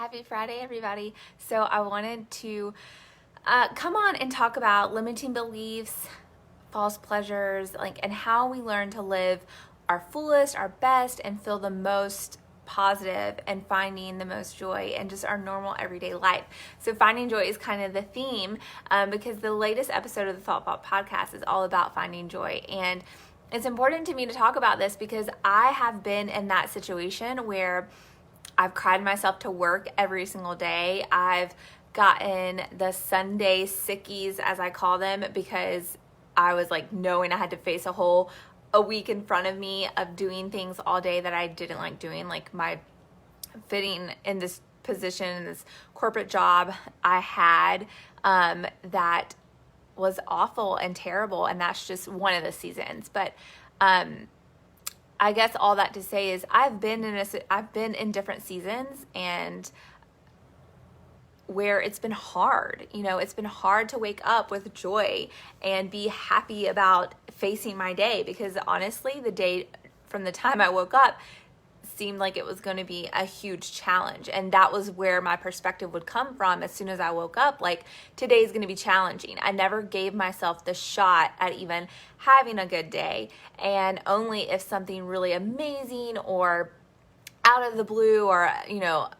Happy Friday, everybody. So I wanted to come on and talk about limiting beliefs, false pleasures, and how we learn to live our fullest, our best, and feel the most positive and finding the most joy in just our normal everyday life. So finding joy is kind of the theme because the latest episode of the Thought Pop podcast is all about finding joy. And it's important to me to talk about this because I have been in that situation where I've cried myself to work every single day. I've gotten the Sunday sickies, as I call them, because I was knowing I had to face a week in front of me of doing things all day that I didn't like doing, like my fitting in this position, in this corporate job I had that was awful and terrible, and that's just one of the seasons. But I guess all that to say is I've been in different seasons and where it's been hard. It's been hard to wake up with joy and be happy about facing my day, because honestly, the day from the time I woke up seemed like it was going to be a huge challenge. And that was where my perspective would come from as soon as I woke up. Today's going to be challenging. I never gave myself the shot at even having a good day. And only if something really amazing or out of the blue or,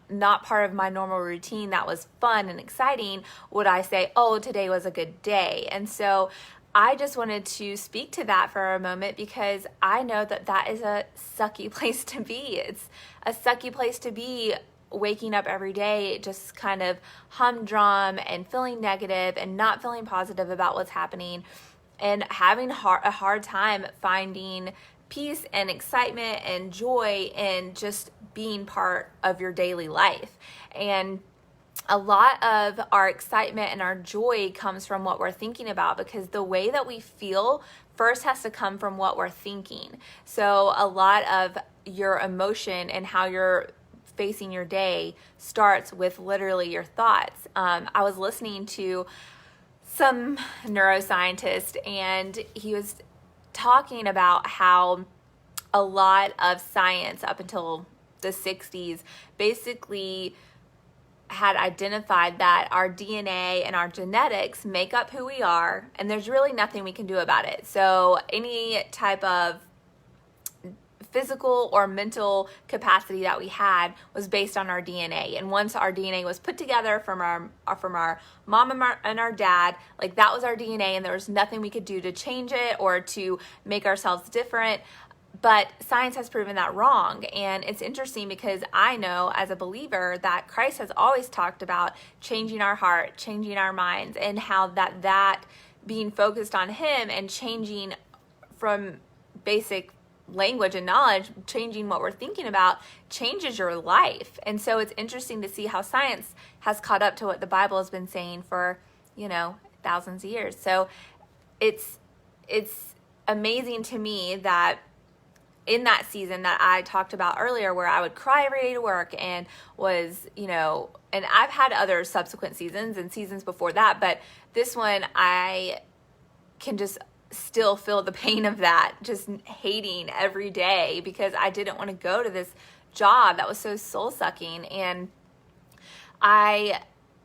not part of my normal routine that was fun and exciting would I say, oh, today was a good day. And so I just wanted to speak to that for a moment because I know that is a sucky place to be. It's a sucky place to be, waking up every day just kind of humdrum and feeling negative and not feeling positive about what's happening and having a hard time finding peace and excitement and joy in just being part of your daily life. And a lot of our excitement and our joy comes from what we're thinking about, because the way that we feel first has to come from what we're thinking. So a lot of your emotion and how you're facing your day starts with literally your thoughts. I was listening to some neuroscientist, and he was talking about how a lot of science up until the 60s basically had identified that our DNA and our genetics make up who we are, and there's really nothing we can do about it. So any type of physical or mental capacity that we had was based on our DNA. And once our DNA was put together from our mom and our dad, that was our DNA, and there was nothing we could do to change it or to make ourselves different. But science has proven that wrong. And it's interesting because I know as a believer that Christ has always talked about changing our heart, changing our minds, and how that being focused on Him and changing from basic language and knowledge, changing what we're thinking about, changes your life. And so it's interesting to see how science has caught up to what the Bible has been saying for, thousands of years. So it's amazing to me that in that season that I talked about earlier, where I would cry every day to work and was, and I've had other subsequent seasons and seasons before that, but this one I can just still feel the pain of that, just hating every day because I didn't want to go to this job that was so soul-sucking. And I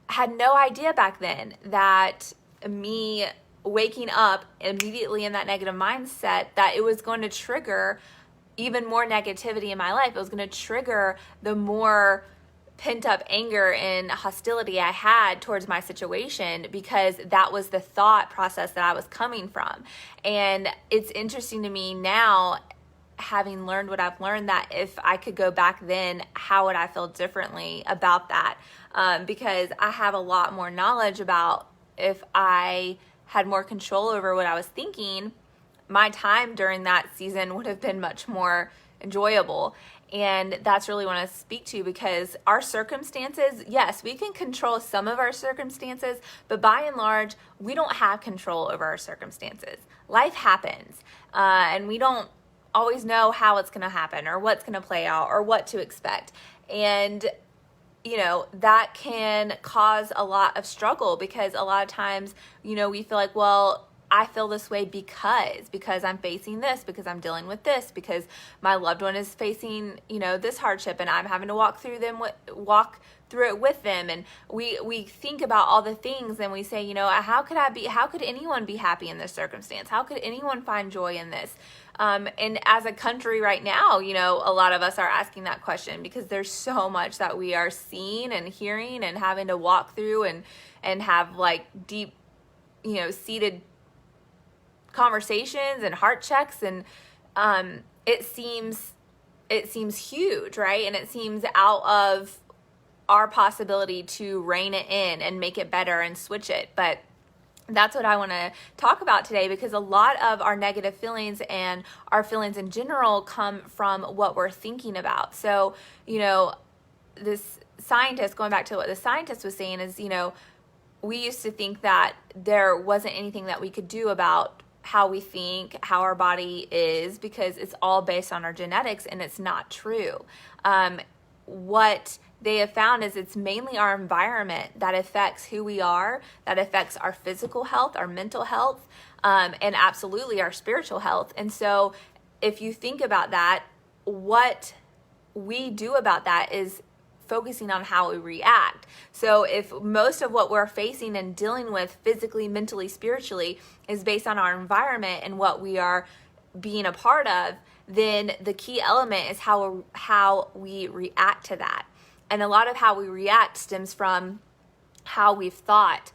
had no idea back then that me waking up immediately in that negative mindset, that it was going to trigger even more negativity in my life. It was going to trigger the more pent-up anger and hostility I had towards my situation, because that was the thought process that I was coming from. And it's interesting to me now, having learned what I've learned, that if I could go back then, how would I feel differently about that? Because I have a lot more knowledge about, if I had more control over what I was thinking, my time during that season would have been much more enjoyable. And that's really what I speak to, because our circumstances, yes, we can control some of our circumstances, but by and large, we don't have control over our circumstances. Life happens, and we don't always know how it's going to happen or what's going to play out or what to expect. And that can cause a lot of struggle, because a lot of times, we feel like, well, I feel this way because I'm facing this, because I'm dealing with this, because my loved one is facing, this hardship, and I'm having to walk through it with them. And we think about all the things, and we say, how could anyone be happy in this circumstance? How could anyone find joy in this? And as a country right now, a lot of us are asking that question because there's so much that we are seeing and hearing and having to walk through and have like deep, seated conversations and heart checks. And it seems huge, right? And it seems out of our possibility to rein it in and make it better and switch it. But that's what I want to talk about today, because a lot of our negative feelings and our feelings in general come from what we're thinking about. So, this scientist, going back to what the scientist was saying, is, we used to think that there wasn't anything that we could do about how we think, how our body is, because it's all based on our genetics, and it's not true. What they have found is it's mainly our environment that affects who we are, that affects our physical health, our mental health, and absolutely our spiritual health. And so if you think about that, what we do about that is focusing on how we react. So if most of what we're facing and dealing with physically, mentally, spiritually is based on our environment and what we are being a part of, then the key element is how we react to that. And a lot of how we react stems from how we've thought,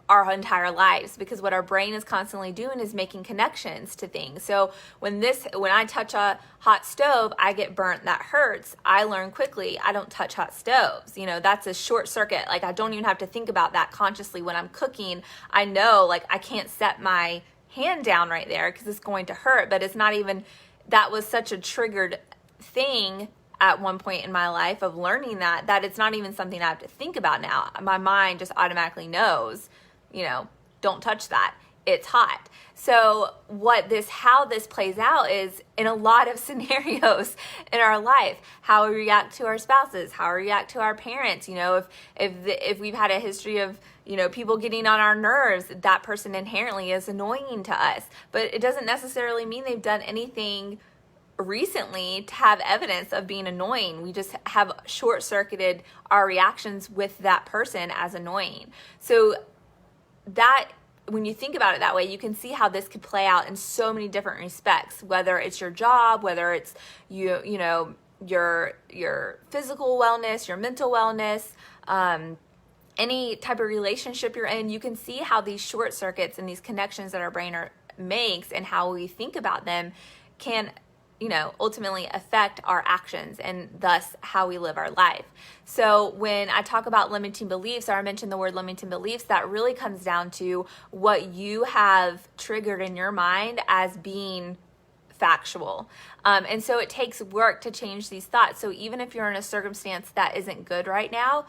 our entire lives, because what our brain is constantly doing is making connections to things. So when I touch a hot stove, I get burnt, that hurts. I learn quickly, I don't touch hot stoves. That's a short circuit. Like, I don't even have to think about that consciously. When I'm cooking, I know, like, I can't set my hand down right there because it's going to hurt. But it's not even, that was such a triggered thing at one point in my life of learning that it's not even something I have to think about now. My mind just automatically knows, don't touch that. It's hot. So how this plays out is in a lot of scenarios in our life, how we react to our spouses, how we react to our parents. If we've had a history of, people getting on our nerves, that person inherently is annoying to us. But it doesn't necessarily mean they've done anything recently to have evidence of being annoying. We just have short-circuited our reactions with that person as annoying. So that, when you think about it that way, you can see how this could play out in so many different respects, whether it's your job, whether it's your physical wellness, your mental wellness, any type of relationship you're in. You can see how these short circuits and these connections that our brain makes and how we think about them can ultimately affect our actions and thus how we live our life. So when I talk about limiting beliefs, or I mention the word limiting beliefs, that really comes down to what you have triggered in your mind as being factual. And so it takes work to change these thoughts. So even if you're in a circumstance that isn't good right now,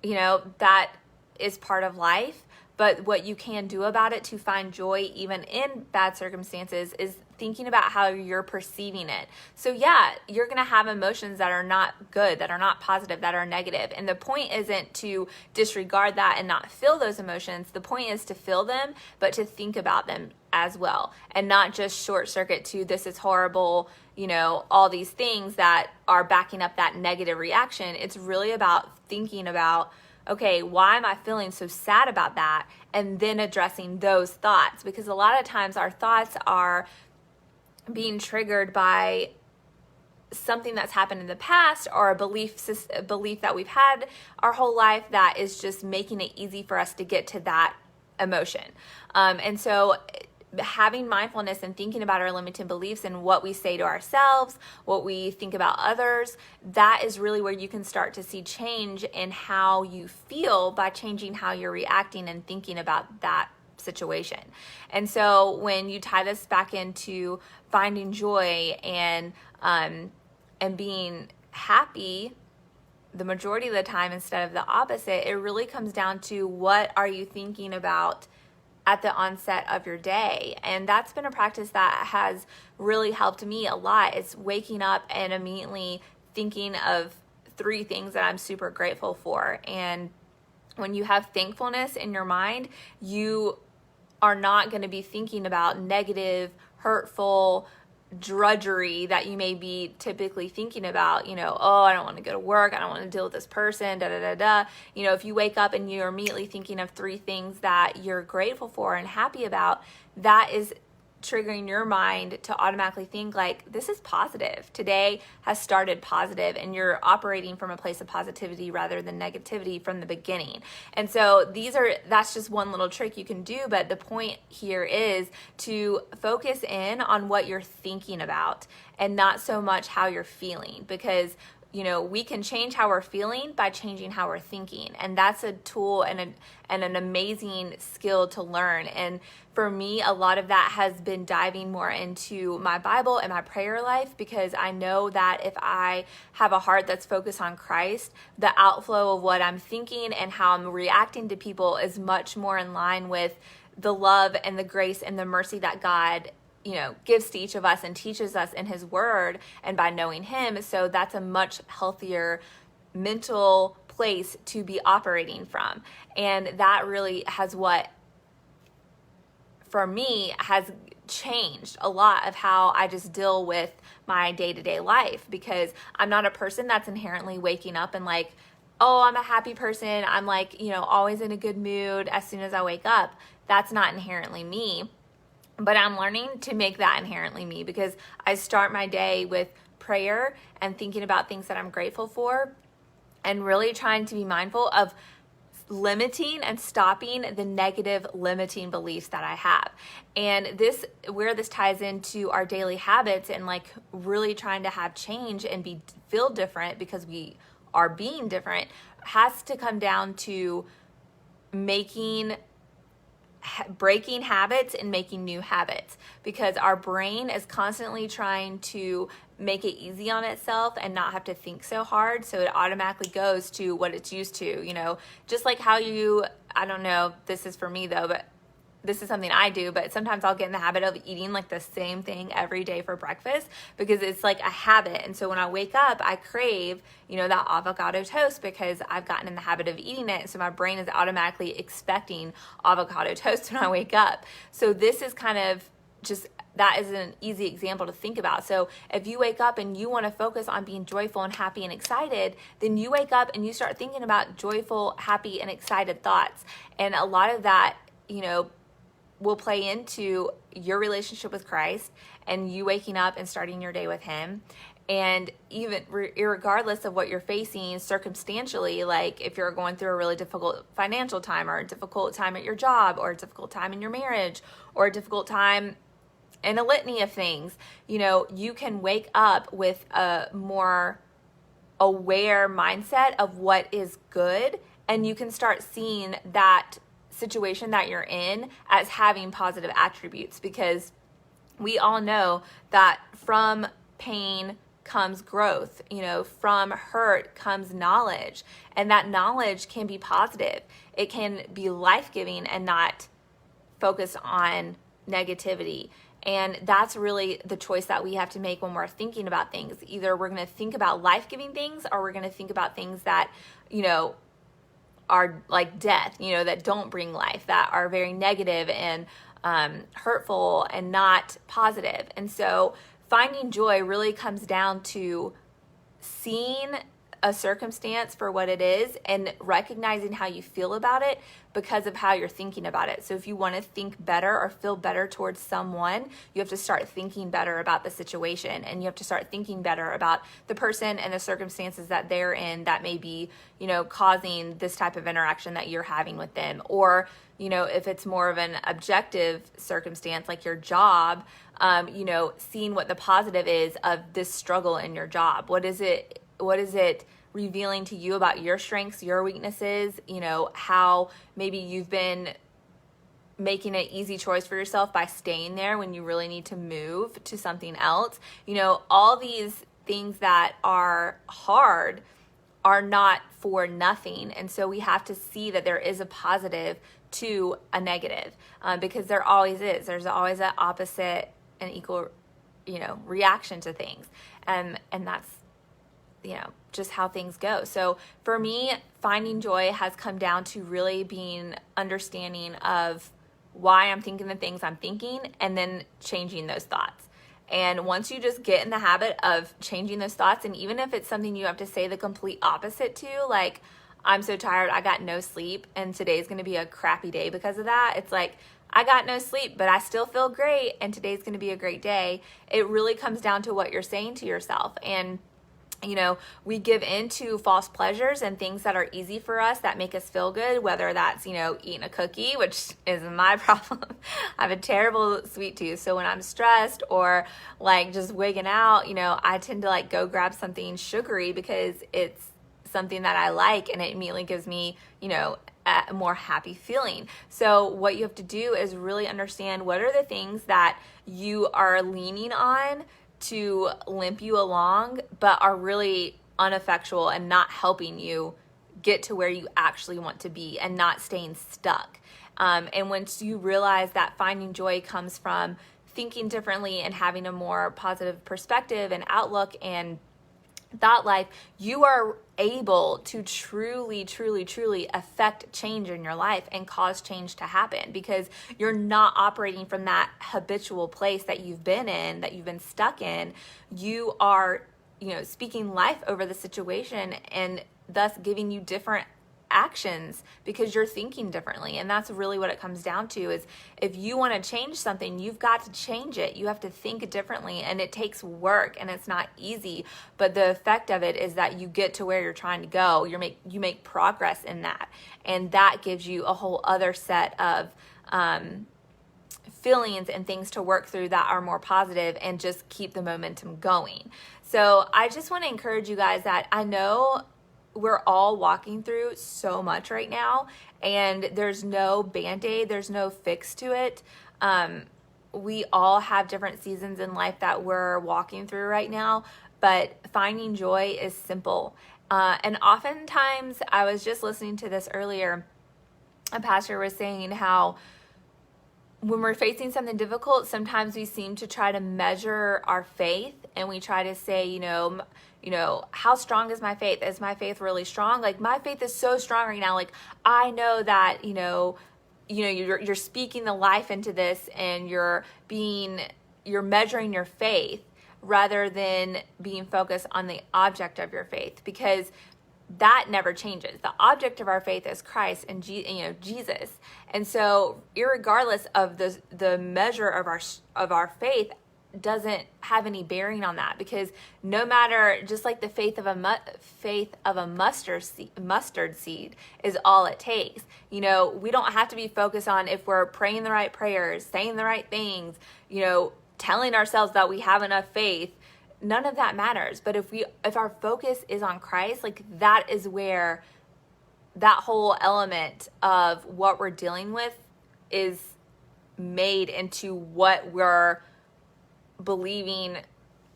that is part of life. But what you can do about it to find joy even in bad circumstances is thinking about how you're perceiving it. So yeah, you're going to have emotions that are not good, that are not positive, that are negative. And the point isn't to disregard that and not feel those emotions. The point is to feel them, but to think about them as well. And not just short circuit to this is horrible, all these things that are backing up that negative reaction. It's really about thinking about, okay, why am I feeling so sad about that? And then addressing those thoughts, because a lot of times our thoughts are being triggered by something that's happened in the past, or a belief that we've had our whole life that is just making it easy for us to get to that emotion. And so having mindfulness and thinking about our limiting beliefs and what we say to ourselves, what we think about others, that is really where you can start to see change in how you feel by changing how you're reacting and thinking about that situation. And so when you tie this back into finding joy and being happy the majority of the time instead of the opposite, it really comes down to what are you thinking about at the onset of your day. And that's been a practice that has really helped me a lot. It's waking up and immediately thinking of 3 things that I'm super grateful for. And when you have thankfulness in your mind, you are not going to be thinking about negative, hurtful drudgery that you may be typically thinking about, oh, I don't want to go to work, I don't want to deal with this person, da da da da. If you wake up and you're immediately thinking of 3 things that you're grateful for and happy about, that is triggering your mind to automatically think like, this is positive. Today has started positive, and you're operating from a place of positivity rather than negativity from the beginning. And so that's just one little trick you can do, but the point here is to focus in on what you're thinking about and not so much how you're feeling, because we can change how we're feeling by changing how we're thinking. And that's a tool and an amazing skill to learn. And for me, a lot of that has been diving more into my Bible and my prayer life, because I know that if I have a heart that's focused on Christ, the outflow of what I'm thinking and how I'm reacting to people is much more in line with the love and the grace and the mercy that God gives to each of us and teaches us in his word and by knowing him. So that's a much healthier mental place to be operating from. And that really for me, has changed a lot of how I just deal with my day-to-day life, because I'm not a person that's inherently waking up and like, oh, I'm a happy person, I'm like, always in a good mood as soon as I wake up. That's not inherently me. But I'm learning to make that inherently me, because I start my day with prayer and thinking about things that I'm grateful for, and really trying to be mindful of limiting and stopping the negative limiting beliefs that I have. And where this ties into our daily habits and like really trying to have change and feel different, because we are being different, has to come down to breaking habits and making new habits, because our brain is constantly trying to make it easy on itself and not have to think so hard, so it automatically goes to what it's used to, just like how I don't know, this is for me though, but this is something I do, but sometimes I'll get in the habit of eating like the same thing every day for breakfast, because it's like a habit. And so when I wake up, I crave, that avocado toast, because I've gotten in the habit of eating it. So my brain is automatically expecting avocado toast when I wake up. So this is kind of that is an easy example to think about. So if you wake up and you want to focus on being joyful and happy and excited, then you wake up and you start thinking about joyful, happy, and excited thoughts. And a lot of that, will play into your relationship with Christ and you waking up and starting your day with him. And even regardless of what you're facing circumstantially, like if you're going through a really difficult financial time, or a difficult time at your job, or a difficult time in your marriage, or a difficult time in a litany of things, you can wake up with a more aware mindset of what is good, and you can start seeing that situation that you're in as having positive attributes, because we all know that from pain comes growth, from hurt comes knowledge, and that knowledge can be positive. It can be life-giving and not focus on negativity. And that's really the choice that we have to make when we're thinking about things. Either we're going to think about life-giving things, or we're going to think about things that, are like death, that don't bring life, that are very negative and hurtful and not positive. And so finding joy really comes down to seeing a circumstance for what it is and recognizing how you feel about it because of how you're thinking about it. So if you want to think better or feel better towards someone, you have to start thinking better about the situation, and you have to start thinking better about the person and the circumstances that they're in that may be, causing this type of interaction that you're having with them. Or, if it's more of an objective circumstance like your job, seeing what the positive is of this struggle in your job. What is it revealing to you about your strengths, your weaknesses, how maybe you've been making an easy choice for yourself by staying there when you really need to move to something else. All these things that are hard are not for nothing. And so we have to see that there is a positive to a negative, because there always is. There's always an opposite and equal, reaction to things. And that's, just how things go. So for me, finding joy has come down to really being understanding of why I'm thinking the things I'm thinking, and then changing those thoughts. And once you just get in the habit of changing those thoughts, and even if it's something you have to say the complete opposite to, like, I'm so tired, I got no sleep, and today's gonna be a crappy day because of that, it's like, I got no sleep, but I still feel great, and today's gonna be a great day. It really comes down to what you're saying to yourself. And we give into false pleasures and things that are easy for us that make us feel good, whether that's, eating a cookie, which is my problem. I have a terrible sweet tooth. So when I'm stressed or like just wigging out, I tend to like go grab something sugary because it's something that I like and it immediately gives me, a more happy feeling. So what you have to do is really understand what are the things that you are leaning on to limp you along, but are really ineffectual and not helping you get to where you actually want to be and not staying stuck. And once you realize that finding joy comes from thinking differently and having a more positive perspective and outlook and thought life, you are able to truly, truly, truly affect change in your life and cause change to happen, because you're not operating from that habitual place that you've been in, that you've been stuck in. You are, speaking life over the situation and thus giving you different actions because you're thinking differently. And that's really what it comes down to, is if you want to change something, you've got to change it. You have to think differently, and it takes work and it's not easy, but the effect of it is that you get to where you're trying to go. You make progress in that, and that gives you a whole other set of feelings and things to work through that are more positive and just keep the momentum going. So I just want to encourage you guys that I know we're all walking through so much right now, and there's no band-aid, there's no fix to it. We all have different seasons in life that we're walking through right now, but finding joy is simple. And oftentimes, I was just listening to this earlier, a pastor was saying how when we're facing something difficult, sometimes we seem to try to measure our faith, and we try to say, how strong is my faith? Is my faith really strong? Like, my faith is so strong right now. Like, I know that, you're speaking the life into this, and you're measuring your faith rather than being focused on the object of your faith, because that never changes. The object of our faith is Christ and Jesus. And so irregardless of the measure of our faith doesn't have any bearing on that, because no matter, just like the faith of a mustard seed is all it takes. We don't have to be focused on if we're praying the right prayers, saying the right things, telling ourselves that we have enough faith. None of that matters. But if our focus is on Christ, like, that is where that whole element of what we're dealing with is made into what we're believing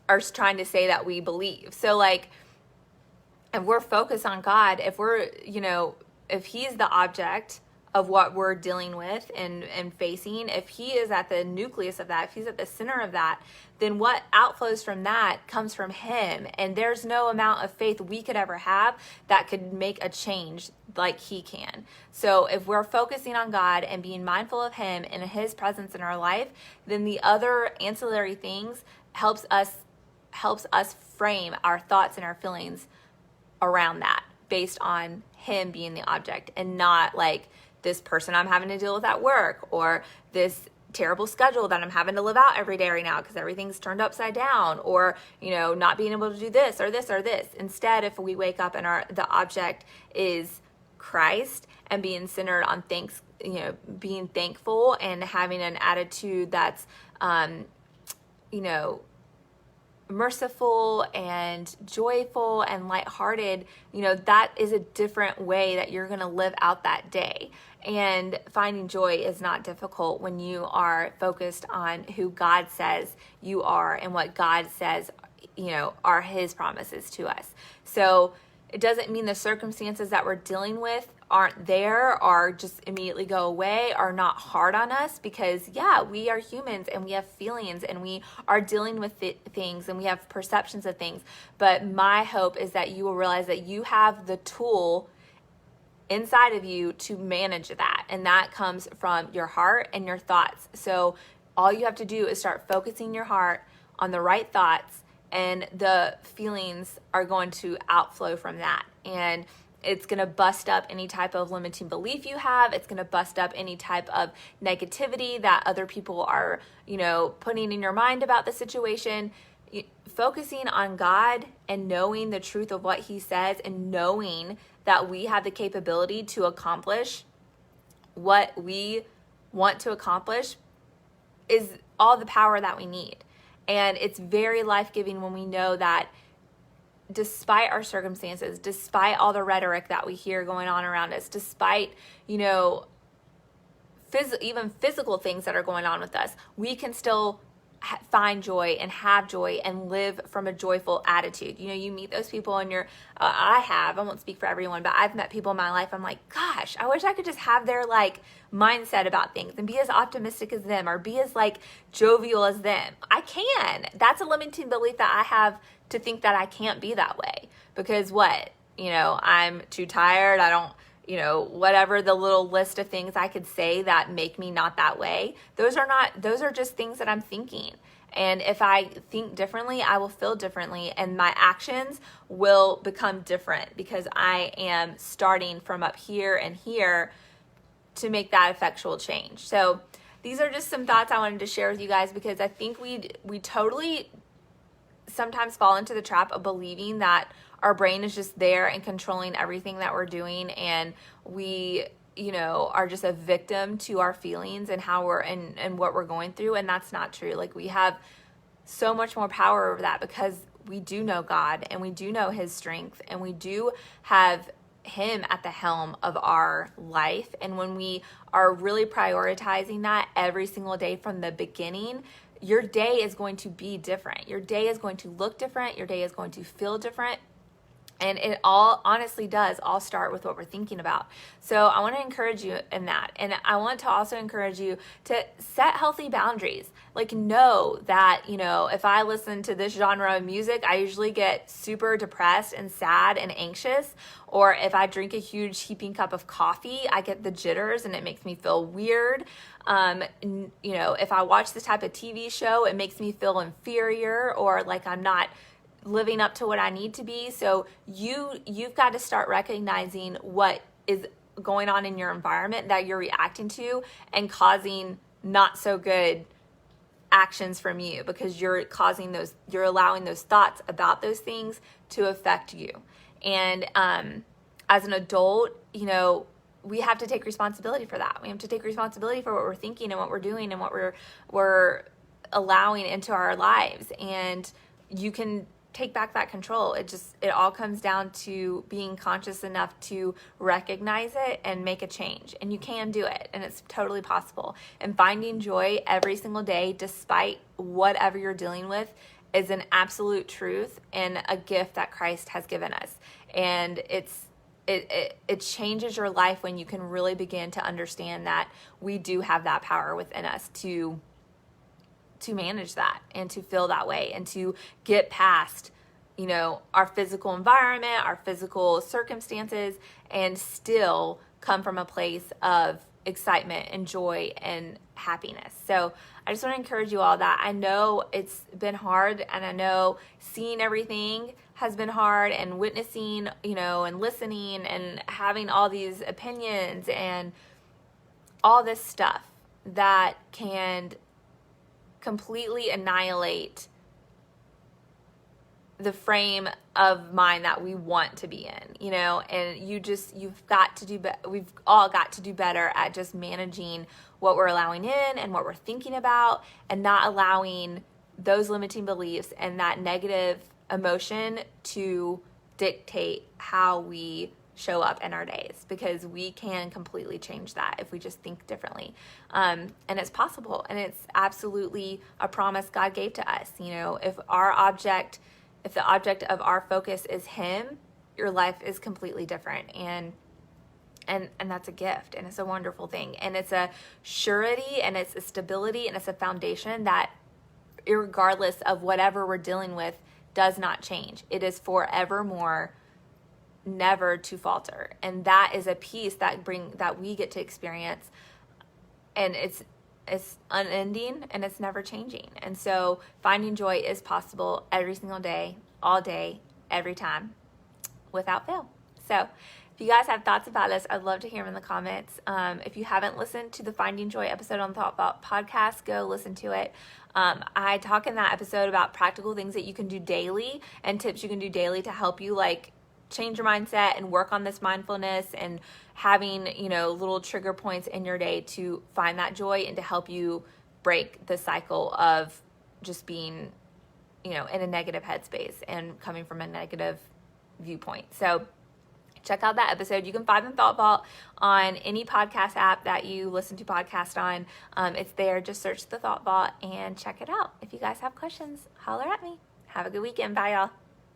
or trying to say that we believe. So, like, if we're focused on God, if we're, if He's the object of what we're dealing with and facing, if He is at the nucleus of that, if He's at the center of that, then what outflows from that comes from Him. And there's no amount of faith we could ever have that could make a change like He can. So if we're focusing on God and being mindful of Him and His presence in our life, then the other ancillary things helps us frame our thoughts and our feelings around that, based on Him being the object, and not like this person I'm having to deal with at work, or this terrible schedule that I'm having to live out every day right now because everything's turned upside down, or not being able to do this or this or this. Instead, if we wake up and the object is Christ, and being centered on being thankful and having an attitude that's merciful and joyful and lighthearted, that is a different way that you're going to live out that day. And finding joy is not difficult when you are focused on who God says you are and what God says, are His promises to us. So it doesn't mean the circumstances that we're dealing with aren't there, or just immediately go away, are not hard on us, because we are humans and we have feelings and we are dealing with things and we have perceptions of things. But my hope is that you will realize that you have the tool inside of you to manage that. And that comes from your heart and your thoughts. So all you have to do is start focusing your heart on the right thoughts, and the feelings are going to outflow from that. And it's going to bust up any type of limiting belief you have. It's going to bust up any type of negativity that other people are, putting in your mind about the situation. Focusing on God and knowing the truth of what he says, and knowing that we have the capability to accomplish what we want to accomplish, is all the power that we need. And it's very life-giving when we know that despite our circumstances, despite all the rhetoric that we hear going on around us, despite, even physical things that are going on with us, we can still find joy and have joy and live from a joyful attitude. You meet those people and I won't speak for everyone, but I've met people in my life. I'm like, gosh, I wish I could just have their mindset about things and be as optimistic as them, or be as jovial as them. I can. That's a limiting belief that I have, to think that I can't be that way, because I'm too tired. I don't, whatever the little list of things I could say that make me not that way. Those are just things that I'm thinking. And if I think differently, I will feel differently, and my actions will become different, because I am starting from up here and here to make that effectual change. So these are just some thoughts I wanted to share with you guys, because I think we totally sometimes fall into the trap of believing that our brain is just there and controlling everything that we're doing, and we are just a victim to our feelings and how we're and what we're going through. And that's not true. We have so much more power over that, because we do know God, and we do know his strength, and we do have him at the helm of our life. And when we are really prioritizing that every single day from the beginning, your day is going to be different. Your day is going to look different. Your day is going to feel different. And it all honestly does all start with what we're thinking about. So I want to encourage you in that. And I want to also encourage you to set healthy boundaries. Know that, if I listen to this genre of music, I usually get super depressed and sad and anxious. Or if I drink a huge heaping cup of coffee, I get the jitters and it makes me feel weird. If I watch this type of TV show, it makes me feel inferior, or I'm not living up to what I need to be. So you've got to start recognizing what is going on in your environment that you're reacting to and causing not so good actions from you, because you're allowing those thoughts about those things to affect you. And as an adult, we have to take responsibility for that. We have to take responsibility for what we're thinking and what we're doing and what we're allowing into our lives. And you can take back that control. It all comes down to being conscious enough to recognize it and make a change. And you can do it, and it's totally possible. And finding joy every single day, despite whatever you're dealing with, is an absolute truth and a gift that Christ has given us. And it changes your life when you can really begin to understand that we do have that power within us to manage that and to feel that way and to get past, our physical environment, our physical circumstances, and still come from a place of excitement and joy and happiness. So I just want to encourage you all that I know it's been hard, and I know seeing everything has been hard, and witnessing, and listening and having all these opinions and all this stuff that can completely annihilate the frame of mind that we want to be in, and we've all got to do better at just managing what we're allowing in and what we're thinking about, and not allowing those limiting beliefs and that negative emotion to dictate how we show up in our days, because we can completely change that if we just think differently. And it's possible, and it's absolutely a promise God gave to us. If the object of our focus is him, your life is completely different. And that's a gift, and it's a wonderful thing. And it's a surety, and it's a stability, and it's a foundation that, irregardless of whatever we're dealing with, does not change. It is forevermore never to falter. And that is a piece that we get to experience, and it's unending and it's never changing. And so finding joy is possible every single day, all day, every time, without fail. So if you guys have thoughts about this, I'd love to hear them in the comments. If you haven't listened to the Finding Joy episode on the Thoughtbot podcast, go listen to it. I talk in that episode about practical things that you can do daily and tips you can do daily to help you like change your mindset and work on this mindfulness and having, little trigger points in your day to find that joy and to help you break the cycle of just being, in a negative headspace and coming from a negative viewpoint. So check out that episode. You can find the Thought Vault on any podcast app that you listen to podcasts on. It's there. Just search the Thought Vault and check it out. If you guys have questions, holler at me. Have a good weekend. Bye, y'all.